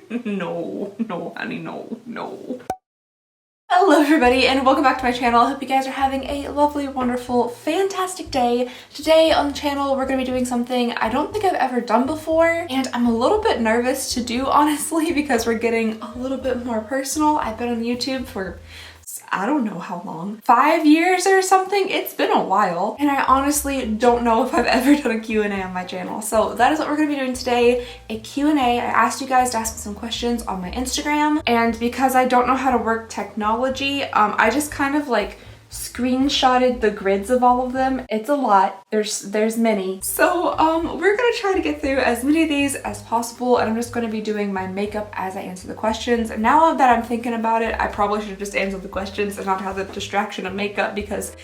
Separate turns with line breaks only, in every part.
No, no, honey, no, no. Hello everybody and welcome back to my channel. I hope you guys are having a lovely, wonderful, fantastic day. Today on the channel we're going to be doing something I don't think I've ever done before, and I'm a little bit nervous to do, honestly, because we're getting a little bit more personal. I've been on YouTube for I don't know how long, 5 years or something. It's been a while, and I honestly don't know if I've ever done a Q&A on my channel. So that is what we're gonna be doing today, a Q&A. I asked you guys to ask me some questions on my Instagram, and because I don't know how to work technology, I just kind of like screenshotted the grids of all of them. It's a lot. There's many. So we're gonna try to get through as many of these as possible, and I'm just gonna be doing my makeup as I answer the questions. And now that I'm thinking about it, I probably should have just answered the questions and not have the distraction of makeup, because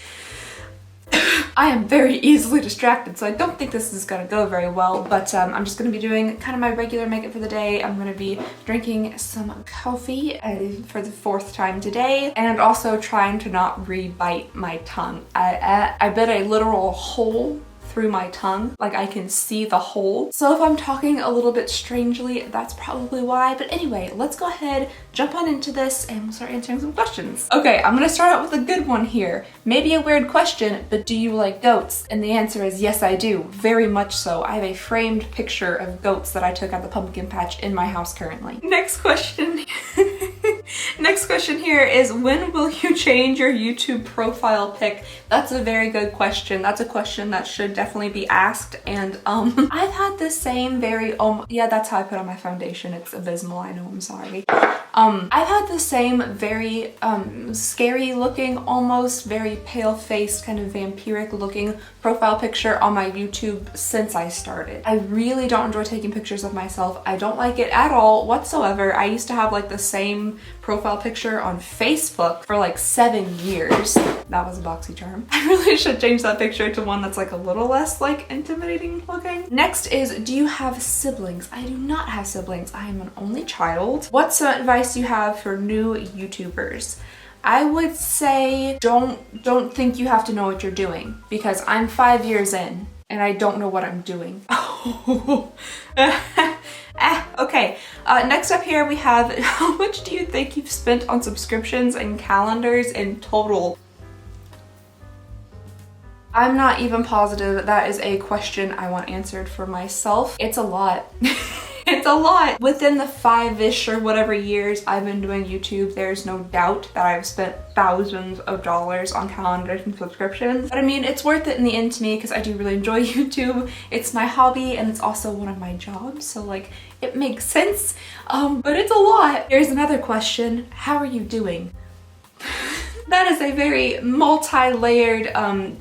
I am very easily distracted, so I don't think this is gonna go very well, but I'm just gonna be doing kind of my regular makeup for the day. I'm gonna be drinking some coffee for the 4th time today, and also trying to not re-bite my tongue. I bit a literal hole through my tongue, like I can see the hole. So if I'm talking a little bit strangely, that's probably why. But anyway, let's go ahead, jump on into this, and we'll start answering some questions. Okay, I'm gonna start out with a good one here. Maybe a weird question, but do you like goats? And the answer is yes, I do. Very much so. I have a framed picture of goats that I took at the pumpkin patch in my house currently. Next question. Next question here is, when will you change your YouTube profile pic? That's a very good question. That's a question that should definitely be asked, and I've had the same very yeah, that's how I put on my foundation. It's abysmal, I know, I'm sorry. I've had the same very scary looking, almost very pale-faced, kind of vampiric looking profile picture on my YouTube since I started. I really don't enjoy taking pictures of myself. I don't like it at all whatsoever. I used to have like the same profile picture on Facebook for like 7 years. That was a BoxyCharm. I really should change that picture to one that's like a little less like intimidating looking. Next is, do you have siblings? I do not have siblings. I am an only child. What's some advice you have for new YouTubers? I would say don't think you have to know what you're doing, because I'm 5 years in and I don't know what I'm doing. Okay, next up here we have, how much do you think you've spent on subscriptions and calendars in total? I'm not even positive. That is a question I want answered for myself. It's a lot. It's a lot. Within the 5-ish or whatever years I've been doing YouTube, there's no doubt that I've spent thousands of dollars on calendars and subscriptions. But I mean, it's worth it in the end to me, because I do really enjoy YouTube. It's my hobby and it's also one of my jobs, so like it makes sense. But it's a lot. Here's another question. How are you doing? That is a very multi-layered,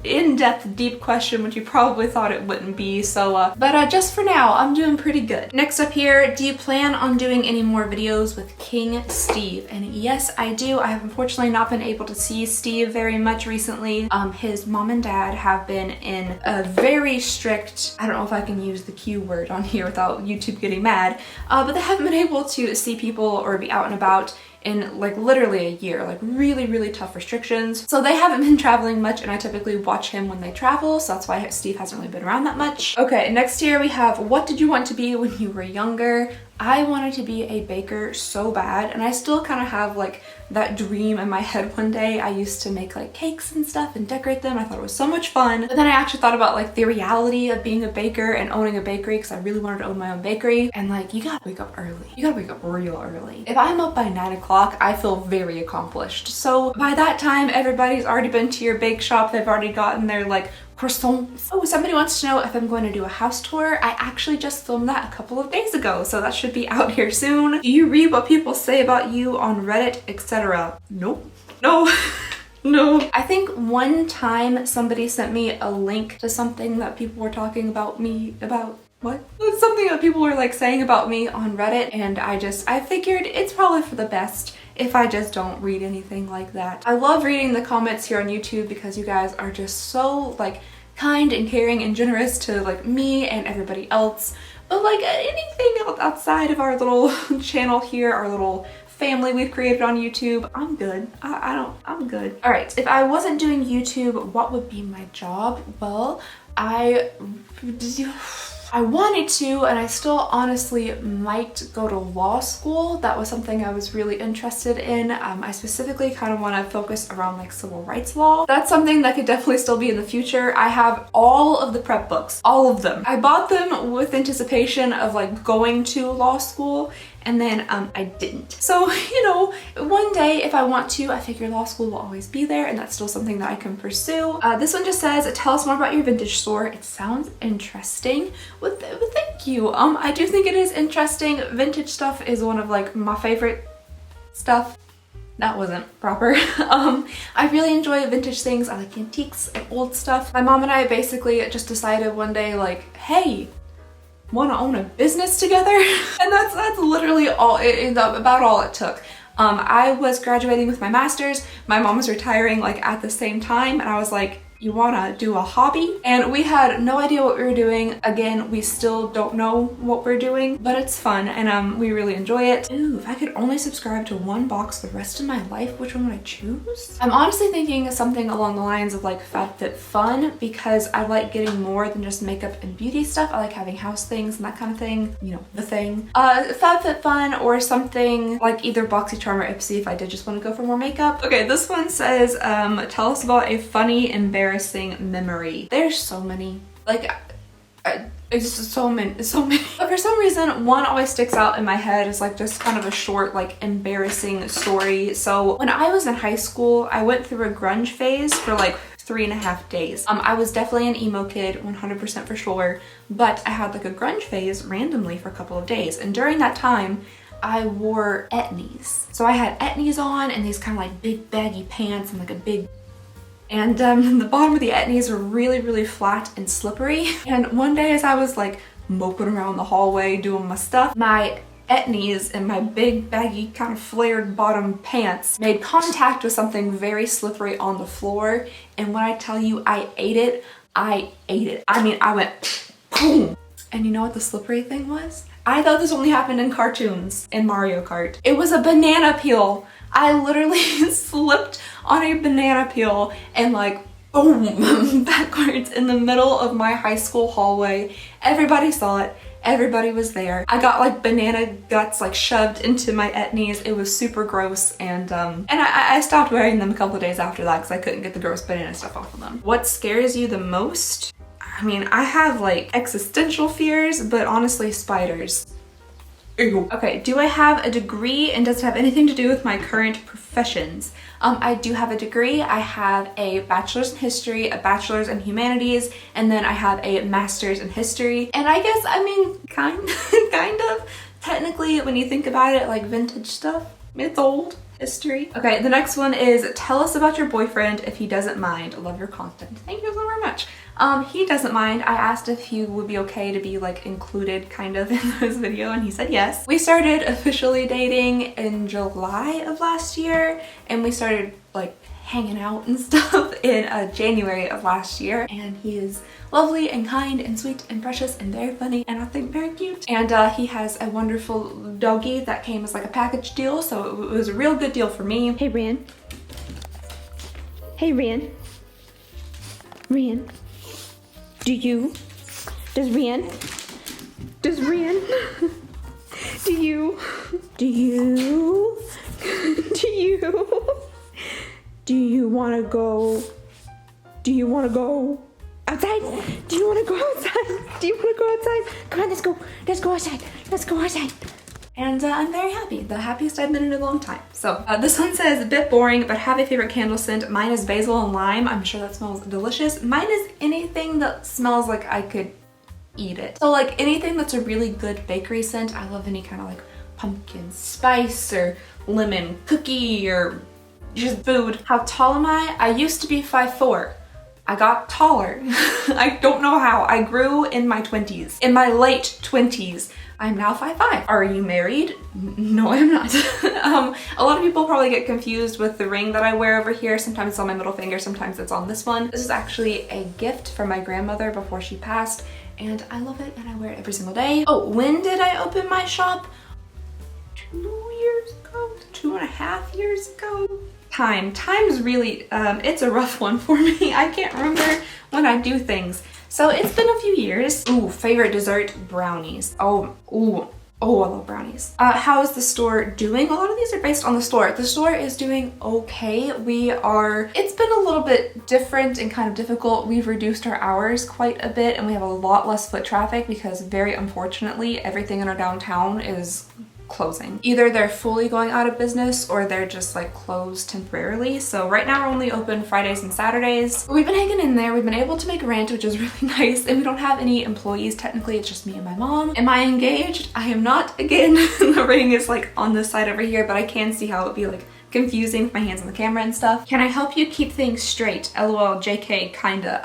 in-depth, deep question, which you probably thought it wouldn't be, so, but just for now, I'm doing pretty good. Next up here, do you plan on doing any more videos with King Steve? And yes, I do. I have unfortunately not been able to see Steve very much recently. His mom and dad have been in a very strict, I don't know if I can use the Q word on here without YouTube getting mad, but they haven't been able to see people or be out and about in like literally a year, like really tough restrictions. So they haven't been traveling much, and I typically watch him when they travel, so that's why Steve hasn't really been around that much. Okay, next here we have, what did you want to be when you were younger? I wanted to be a baker so bad, and I still kind of have like that dream in my head. One day I used to make like cakes and stuff and decorate them. I thought it was so much fun. But then I actually thought about like the reality of being a baker and owning a bakery, because I really wanted to own my own bakery. And like, you gotta wake up early. You gotta wake up real early. If I'm up by 9 o'clock, I feel very accomplished. So by that time, everybody's already been to your bake shop. They've already gotten their like croissants. Oh, somebody wants to know if I'm going to do a house tour. I actually just filmed that a couple of days ago, so that should be out here soon. Do you read what people say about you on Reddit, etc.? Nope. No. No. I think one time somebody sent me a link to something that people were talking about me about. What? It's something that people were like saying about me on Reddit, and I figured it's probably for the best if I just don't read anything like that. I love reading the comments here on YouTube, because you guys are just so like kind and caring and generous to like me and everybody else. But like anything else outside of our little channel here, our little family we've created on YouTube, I'm good. I'm good. All right, if I wasn't doing YouTube, what would be my job? Well, I wanted to, and I still honestly might go to law school. That was something I was really interested in. I specifically kind of want to focus around like civil rights law. That's something that could definitely still be in the future. I have all of the prep books, all of them. I bought them with anticipation of like going to law school, and then I didn't. So, you know, one day if I want to, I figure law school will always be there, and that's still something that I can pursue. This one just says, tell us more about your vintage store. It sounds interesting. Well, thank you. I do think it is interesting. Vintage stuff is one of like my favorite stuff. That wasn't proper. I really enjoy vintage things. I like antiques and old stuff. My mom and I basically just decided one day like, hey, want to own a business together? And that's literally all about all it took. I was graduating with my master's, my mom was retiring like at the same time, and I was like, you wanna do a hobby? And we had no idea what we were doing. Again, we still don't know what we're doing, but it's fun, and we really enjoy it. Ooh, if I could only subscribe to one box the rest of my life, which one would I choose? I'm honestly thinking something along the lines of like FabFitFun, because I like getting more than just makeup and beauty stuff. I like having house things and that kind of thing, you know, the thing. FabFitFun, or something like either BoxyCharm or Ipsy if I did just want to go for more makeup. Okay, this one says, tell us about a funny, embarrassing memory. There's so many. Like, it's just so many. But for some reason, one always sticks out in my head as like just kind of a short, like embarrassing story. So when I was in high school, I went through a grunge phase for like 3.5 days. I was definitely an emo kid, 100% for sure, but I had like a grunge phase randomly for a couple of days. And during that time, I wore etnies. So I had etnies on and these kind of like big baggy pants and like a big, and the bottom of the etnies were really, really flat and slippery. And one day as I was like moping around the hallway doing my stuff, my etnies and my big baggy kind of flared bottom pants made contact with something very slippery on the floor. And when I tell you I ate it, I ate it. I mean, I went boom. And you know what the slippery thing was? I thought this only happened in cartoons, in Mario Kart. It was a banana peel. I literally slipped on a banana peel and like boom, backwards in the middle of my high school hallway. Everybody saw it. Everybody was there. I got like banana guts like shoved into my etnies. It was super gross, and I stopped wearing them a couple of days after that because I couldn't get the gross banana stuff off of them. What scares you the most? I mean, I have like existential fears, but honestly, spiders. Ew. Okay, do I have a degree, and does it have anything to do with my current professions? I do have a degree. I have a bachelor's in history, a bachelor's in humanities, and then I have a master's in history. And I guess, I mean, kind of. Technically, when you think about it, like vintage stuff, it's old history. Okay, the next one is, tell us about your boyfriend if he doesn't mind. I love your content. Thank you so very much. He doesn't mind. I asked if he would be okay to be like included kind of in this video, and he said yes. We started officially dating in July of last year, and we started like hanging out and stuff in January of last year, and he is lovely and kind and sweet and precious and very funny, and I think very cute. And he has a wonderful doggy that came as like a package deal, so it was a real good deal for me. Hey Rian. Hey Rian. Rian. Does Rian, do you want to go outside? Come on, let's go outside. And I'm very happy, the happiest I've been in a long time. So this one says, a bit boring, but have a favorite candle scent. Mine is basil and lime. I'm sure that smells delicious. Mine is anything that smells like I could eat it. So like anything that's a really good bakery scent. I love any kind of like pumpkin spice or lemon cookie or just food. How tall am I? I used to be 5'4". I got taller. I don't know how. I grew in my 20s. In my late 20s. I'm now 5'5". Are you married? No, I'm not. A lot of people probably get confused with the ring that I wear over here. Sometimes it's on my middle finger, sometimes it's on this one. This is actually a gift from my grandmother before she passed, and I love it and I wear it every single day. Oh, when did I open my shop? 2 years ago? 2.5 years ago? Time's really, it's a rough one for me. I can't remember when I do things. So it's been a few years. Ooh, favorite dessert, brownies. Oh, ooh. Oh, I love brownies. How is the store doing? A lot of these are based on the store. The store is doing okay. It's been a little bit different and kind of difficult. We've reduced our hours quite a bit and we have a lot less foot traffic because very unfortunately, everything in our downtown is closing. Either they're fully going out of business or they're just like closed temporarily. So right now we're only open Fridays and Saturdays. We've been hanging in there. We've been able to make rent, which is really nice. And we don't have any employees. Technically, it's just me and my mom. Am I engaged? I am not. Again, the ring is like on this side over here, but I can see how it would be like confusing with my hands on the camera and stuff. Can I help you keep things straight? LOL, JK, kinda.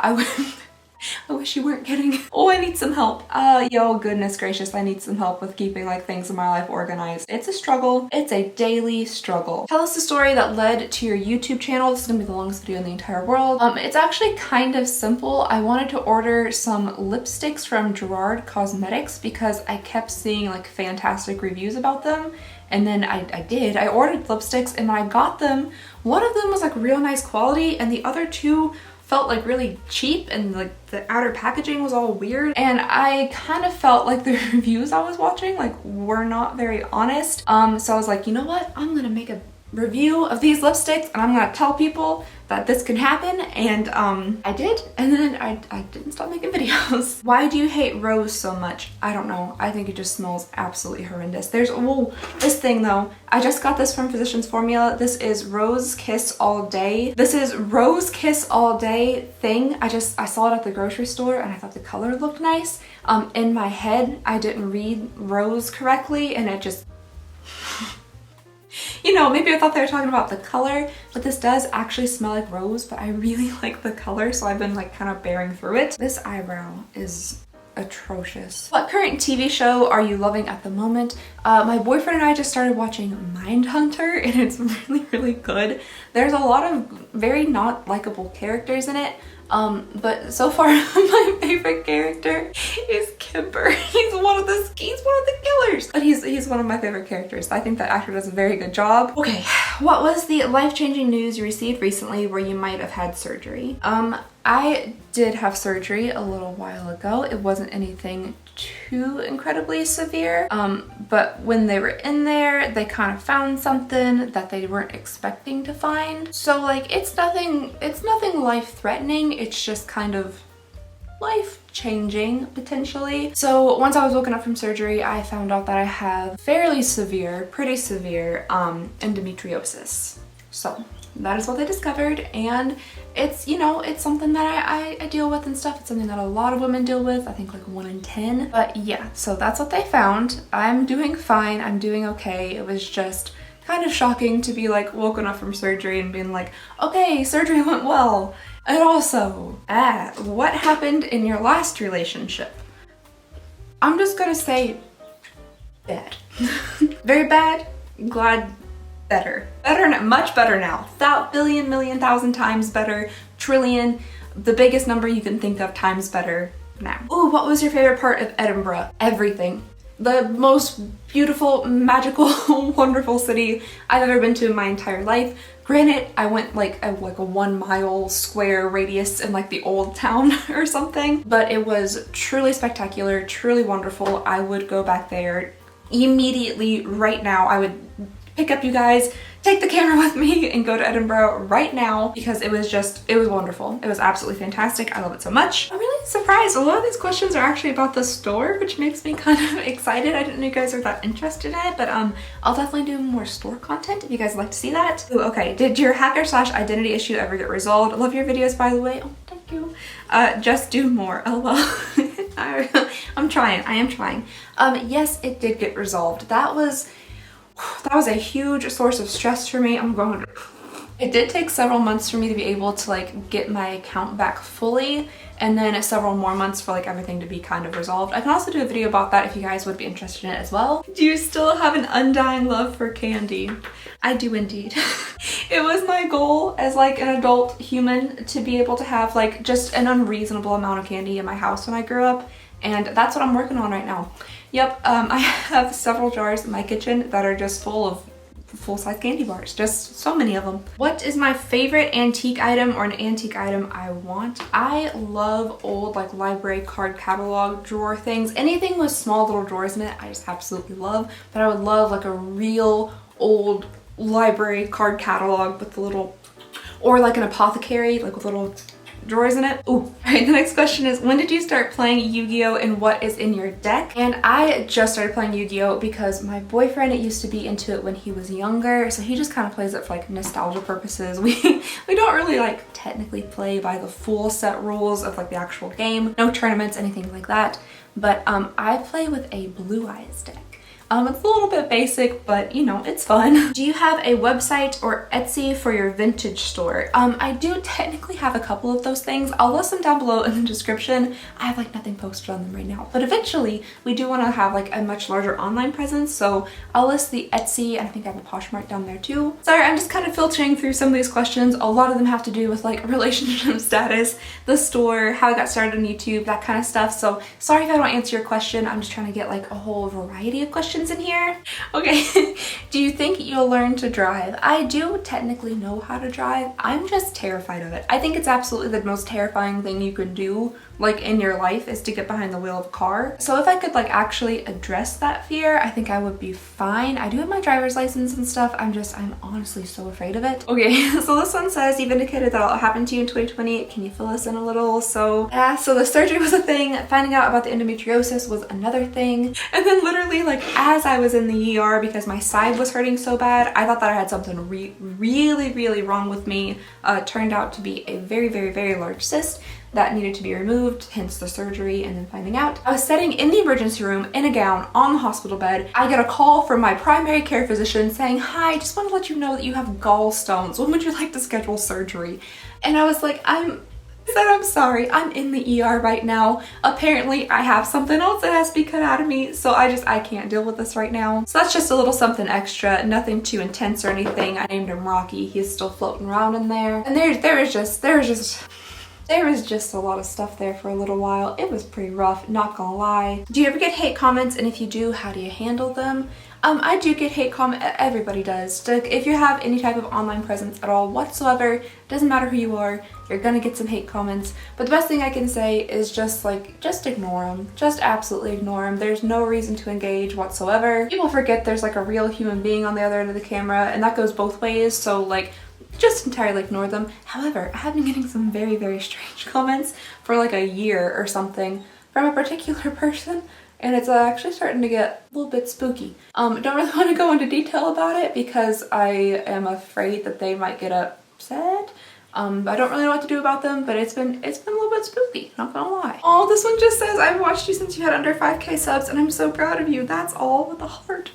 I wish you weren't kidding. Oh, I need some help. Yo, goodness gracious, I need some help with keeping like things in my life organized. It's a struggle. It's a daily struggle. Tell us the story that led to your YouTube channel. This is gonna be the longest video in the entire world. It's actually kind of simple. I wanted to order some lipsticks from Gerard Cosmetics because I kept seeing like fantastic reviews about them. And then I ordered lipsticks, and when I got them, one of them was like real nice quality and the other two felt like really cheap, and like the outer packaging was all weird, and I kind of felt like the reviews I was watching like were not very honest. So I was like, you know what, I'm gonna make a review of these lipsticks and I'm gonna tell people that this can happen, and I did, and then I didn't stop making videos. Why do you hate Rose so much? I don't know. I think it just smells absolutely horrendous. This thing though, I just got this from Physicians Formula. This is Rose Kiss All Day. This is Rose Kiss All Day thing. I saw it at the grocery store and I thought the color looked nice. In my head, I didn't read rose correctly and it just you know, maybe I thought they were talking about the color, but this does actually smell like rose, but I really like the color, so I've been like kind of bearing through it. This eyebrow is atrocious. What current TV show are you loving at the moment? My boyfriend and I just started watching Mindhunter, and it's really, really good. There's a lot of very not likable characters in it, but so far my favorite character is Kimber. He's one of the killers, but he's one of my favorite characters. I think that actor does a very good job. Okay, what was the life-changing news you received recently where you might have had surgery? I did have surgery a little while ago. It wasn't anything too incredibly severe, but when they were in there, they kind of found something that they weren't expecting to find. So like, it's nothing life-threatening. It's just kind of life-changing potentially. So once I was woken up from surgery, I found out that I have pretty severe endometriosis. So that is what they discovered, and it's, you know, it's something that I deal with and stuff. It's something that a lot of women deal with, I think like 1 in 10. But yeah, so that's what they found. I'm doing fine, I'm doing okay. It was just kind of shocking to be like woken up from surgery and being like, okay, surgery went well. And also, what happened in your last relationship? I'm just gonna say bad. Very bad, glad better. Much better now. Billion, million, thousand times better. Trillion, the biggest number you can think of times better now. Ooh, what was your favorite part of Edinburgh? Everything. The most beautiful, magical, wonderful city I've ever been to in my entire life. Granted, I went like a 1 mile square radius in like the old town or something, but it was truly spectacular, truly wonderful. I would go back there immediately right now. I would pick up you guys, take the camera with me, and go to Edinburgh right now because it was wonderful. It was absolutely fantastic. I love it so much. I'm really surprised. A lot of these questions are actually about the store, which makes me kind of excited. I didn't know you guys are that interested in it, but I'll definitely do more store content if you guys would like to see that. Ooh, okay, did your hacker/identity issue ever get resolved? I love your videos, by the way. Oh, thank you. Just do more. LOL. I'm trying. I am trying. Yes, it did get resolved. That was a huge source of stress for me. It did take several months for me to be able to like get my account back fully, and then several more months for like everything to be kind of resolved. I can also do a video about that if you guys would be interested in it as well. Do you still have an undying love for candy? I do indeed. It was my goal as like an adult human to be able to have like just an unreasonable amount of candy in my house when I grew up, and that's what I'm working on right now. Yep, I have several jars in my kitchen that are just full of full-size candy bars, just so many of them. What is my favorite antique item or an antique item I want? I love old like library card catalog drawer things. Anything with small little drawers in it, I just absolutely love. But I would love like a real old library card catalog with the little, or like an apothecary, like with little drawers in it. Ooh. All right, the next question is, when did you start playing Yu-Gi-Oh and what is in your deck? And I just started playing Yu-Gi-Oh because my boyfriend used to be into it when he was younger, so he just kind of plays it for like nostalgia purposes. We don't really like technically play by the full set rules of like the actual game. No tournaments, anything like that. But I play with a Blue Eyes deck. It's a little bit basic, but you know, it's fun. Do you have a website or Etsy for your vintage store? I do technically have a couple of those things. I'll list them down below in the description. I have like nothing posted on them right now, but eventually we do want to have like a much larger online presence. So I'll list the Etsy, and I think I have a Poshmark down there too. Sorry, I'm just kind of filtering through some of these questions. A lot of them have to do with like relationship status, the store, how I got started on YouTube, that kind of stuff. So sorry if I don't answer your question. I'm just trying to get like a whole variety of questions in here. Okay. Do you think you'll learn to drive? I do technically know how to drive. I'm just terrified of it. I think it's absolutely the most terrifying thing you could do like in your life is to get behind the wheel of a car. So if I could like actually address that fear, I think I would be fine. I do have my driver's license and stuff. I'm honestly so afraid of it. Okay, so this one says, you've indicated that it'll happen to you in 2020. Can you fill us in a little? So so the surgery was a thing. Finding out about the endometriosis was another thing. And then literally like as I was in the ER because my side was hurting so bad, I thought that I had something really wrong with me. Turned out to be a very large cyst that needed to be removed, hence the surgery. And then finding out, I was sitting in the emergency room in a gown on the hospital bed. I get a call from my primary care physician saying, hi, just want to let you know that you have gallstones. When would you like to schedule surgery? And I was like, I'm sorry, I'm in the ER right now. Apparently I have something else that has to be cut out of me, so I can't deal with this right now. So that's just a little something extra, nothing too intense or anything. I named him Rocky. He's still floating around in there. And there was just a lot of stuff there for a little while. It was pretty rough, not gonna lie. Do you ever get hate comments? And if you do, how do you handle them? I do get hate comment. Everybody does. If you have any type of online presence at all whatsoever, doesn't matter who you are, you're gonna get some hate comments. But the best thing I can say is just ignore them. Just absolutely ignore them. There's no reason to engage whatsoever. People forget there's like a real human being on the other end of the camera, and that goes both ways. So like, just entirely ignore them. However, I have been getting some very strange comments for like a year or something from a particular person, and it's actually starting to get a little bit spooky. Don't really want to go into detail about it because I am afraid that they might get upset. I don't really know what to do about them, but it's been a little bit spooky, not gonna lie. Oh, this one just says, I've watched you since you had under 5K subs and I'm so proud of you. That's all with a heart.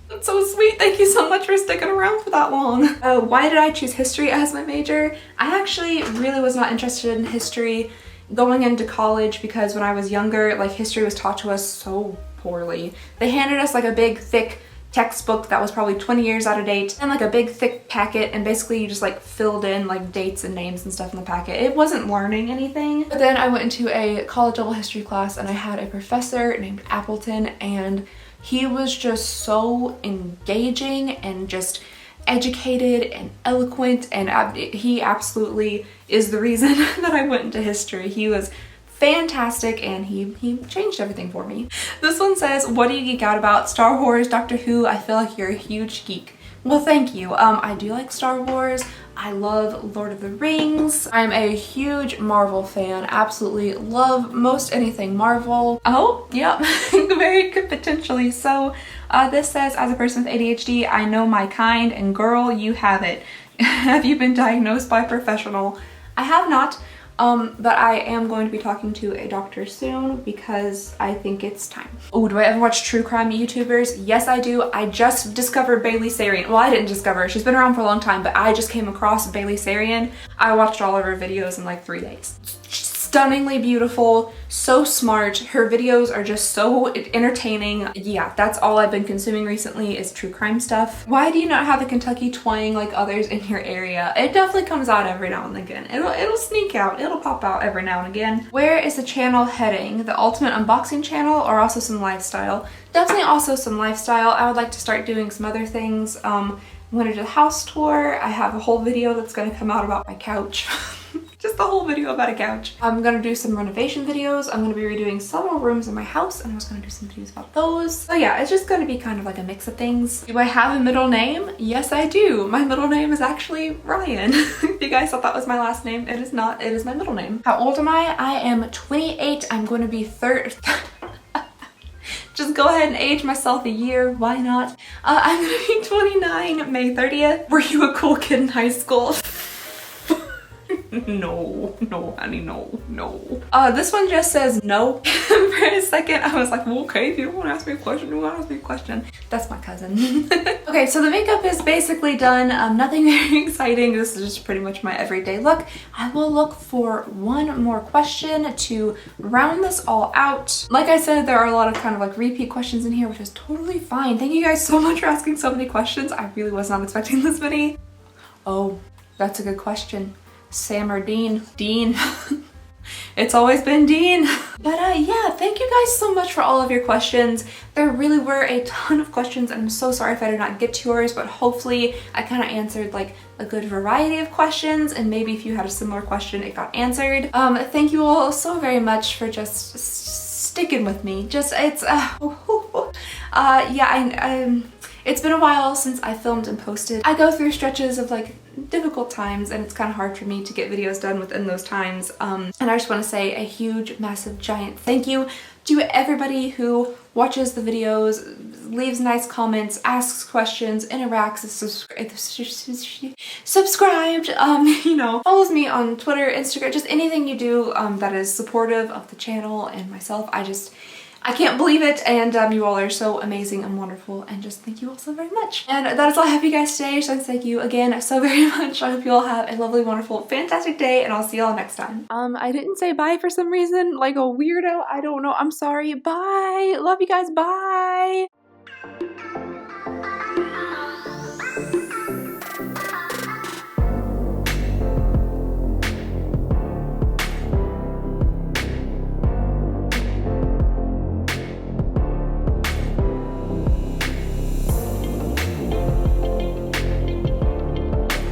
That's so sweet. Thank you so much for sticking around for that long. Why did I choose history as my major? I actually really was not interested in history going into college because when I was younger, like history was taught to us so poorly. They handed us like a big thick textbook that was probably 20 years out of date and like a big thick packet, and basically you just like filled in like dates and names and stuff in the packet. It wasn't learning anything. But then I went into a college level history class and I had a professor named Appleton, and he was just so engaging and just educated and eloquent, and he absolutely is the reason that I went into history. He was fantastic and he changed everything for me. This one says, what do you geek out about? Star Wars, Doctor Who. I feel like you're a huge geek. Well, thank you. I do like Star Wars. I love Lord of the Rings. I'm a huge Marvel fan. Absolutely love most anything Marvel. Oh, yep, very good potentially. So this says, as a person with ADHD, I know my kind, and girl, you have it. Have you been diagnosed by a professional? I have not. But I am going to be talking to a doctor soon because I think it's time. Oh, do I ever watch true crime YouTubers? Yes, I do. I just discovered Bailey Sarian. Well, I didn't discover her. She's been around for a long time, but I just came across Bailey Sarian. I watched all of her videos in like 3 days. Stunningly beautiful, so smart. Her videos are just so entertaining. Yeah, that's all I've been consuming recently is true crime stuff. Why do you not have a Kentucky twang like others in your area? It definitely comes out every now and again. It'll sneak out. It'll pop out every now and again. Where is the channel heading? The ultimate unboxing channel or also some lifestyle? Definitely also some lifestyle. I would like to start doing some other things. I'm gonna do the house tour. I have a whole video that's gonna come out about my couch. Just a whole video about a couch. I'm gonna do some renovation videos. I'm gonna be redoing several rooms in my house and I was gonna do some videos about those. So yeah, it's just gonna be kind of like a mix of things. Do I have a middle name? Yes, I do. My middle name is actually Ryan. If you guys thought that was my last name, it is not. It is my middle name. How old am I? I am 28. I'm going to be 30. Just go ahead and age myself a year. Why not? I'm gonna be 29 May 30th. Were you a cool kid in high school? No, honey, no. This one just says no. For a second, I was like, well, okay, if you don't want to ask me a question, you want to ask me a question. That's my cousin. Okay, so the makeup is basically done. Nothing very exciting. This is just pretty much my everyday look. I will look for one more question to round this all out. Like I said, there are a lot of kind of like repeat questions in here, which is totally fine. Thank you guys so much for asking so many questions. I really was not expecting this many. Oh, that's a good question. Sam or Dean? Dean. It's always been Dean. But yeah, thank you guys so much for all of your questions. There really were a ton of questions and I'm so sorry if I did not get to yours, but hopefully I kind of answered like a good variety of questions and maybe if you had a similar question, it got answered. Thank you all so very much for just sticking with me. Just, it's, yeah, it's been a while since I filmed and posted. I go through stretches of like difficult times and it's kind of hard for me to get videos done within those times. And I just want to say a huge, massive, giant thank you to everybody who watches the videos, leaves nice comments, asks questions, interacts, subscribed, you know, follows me on Twitter, Instagram, just anything you do that is supportive of the channel and myself. I can't believe it, and you all are so amazing and wonderful, and just thank you all so very much. And that is all I have for you guys today, so thank you again so very much. I hope you all have a lovely, wonderful, fantastic day, and I'll see y'all next time. I didn't say bye for some reason, like a weirdo. I don't know. I'm sorry. Bye. Love you guys. Bye.